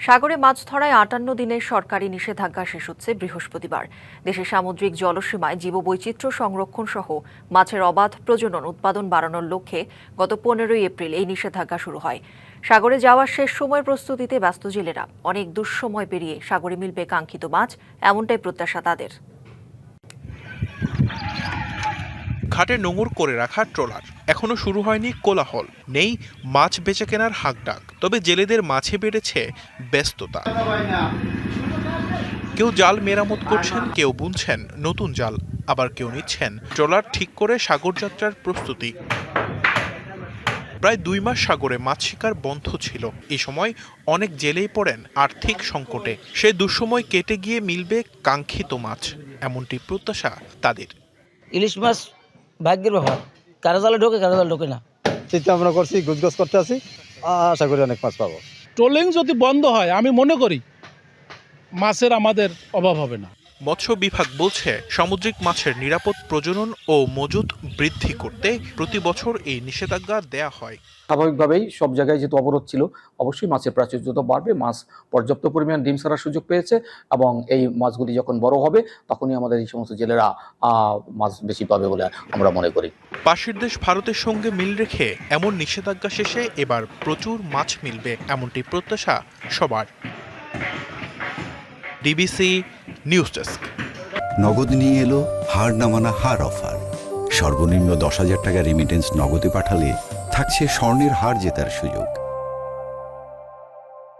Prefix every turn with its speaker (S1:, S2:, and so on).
S1: সাগরে মাছ ধরায় ৫৮ দিনের সরকারি নিষেধাজ্ঞা শেষ হচ্ছে বৃহস্পতিবার। দেশের সামুদ্রিক জলসীমায় জীববৈচিত্র্য সংরক্ষণ সহ মাছের অবাধ প্রজনন উৎপাদন বাড়ানোর লক্ষ্যে গত ১৫ই এপ্রিল এই নিষেধাজ্ঞা শুরু হয়। সাগরে যাওয়ার শেষ সময়ের প্রস্তুতিতে ব্যস্ত জেলেরা। অনেক দুঃসময় পেরিয়ে সাগরে মিলবে কাঙ্ক্ষিত মাছ, এমনটাই প্রত্যাশা তাদের।
S2: ঘাটে নোঙর করে রাখা ট্রলার, এখনো শুরু হয়নি কোলাহল, নেই মাছ বেচে কেনার হাঁকডাক। তবে জেলেদের মাঝে বেড়েছে ব্যস্ততা। কেউ জাল মেরামত করছেন, কেউ বুনছেন নতুন জাল, আবার কেউ নিচ্ছেন ট্রলার ঠিক করে সাগরযাত্রার প্রস্তুতি। প্রায় ২ মাস সাগরে মাছ শিকার বন্ধ ছিল। এই সময় অনেক জেলেই পড়েন আর্থিক সংকটে। সেই দুঃসময় কেটে গিয়ে মিলবে কাঙ্ক্ষিত মাছ, এমনটি প্রত্যাশা তাদের।
S3: ইলিশ মাছ ভাগ্যের ব্যাপার, কারো জালে ঢোকে কারো জালে ঢোকে না।
S4: চিন্তা ভাবনা করছি, গুজগাছ করতে আছি, আশা করি অনেক মাছ পাবো।
S5: ট্রলিং যদি বন্ধ হয় আমি মনে করি মাছের আমাদের অভাব হবে না।
S2: মৎস্য বিভাগ বলছে, সামুদ্রিক মাছের নিরাপদ প্রজনন ও মজুত বৃদ্ধি করতে প্রতি বছর এই নিষেধাজ্ঞা দেয়া হয়।
S6: স্বাভাবিকভাবেই সব জায়গায় যেহেতু অবরোধ ছিল, অবশ্যই মাছের প্রাচুর্যতা বাড়বে। মাছ পর্যাপ্ত পরিমাণ ডিম ছাড়ার সুযোগ পেয়েছে এবং এই মাছগুলি যখন বড় হবে তখনই আমাদের এই সমস্ত জেলেরা মাছ বেশি পাবে বলে আমরা মনে করি।
S2: পাশের দেশ ভারতের সঙ্গে মিল রেখে এমন নিষেধাজ্ঞা শেষে এবার প্রচুর মাছ মিলবে, এমনটি প্রত্যাশা সবার। DBC news desk.
S7: নগদ নিয়ে এলো হার না মানা হার অফার। সর্বনিম্ন ১০,০০০ টাকা রেমিটেন্স নগদে পাঠালে থাকছে স্বর্ণের হার জেতার সুযোগ।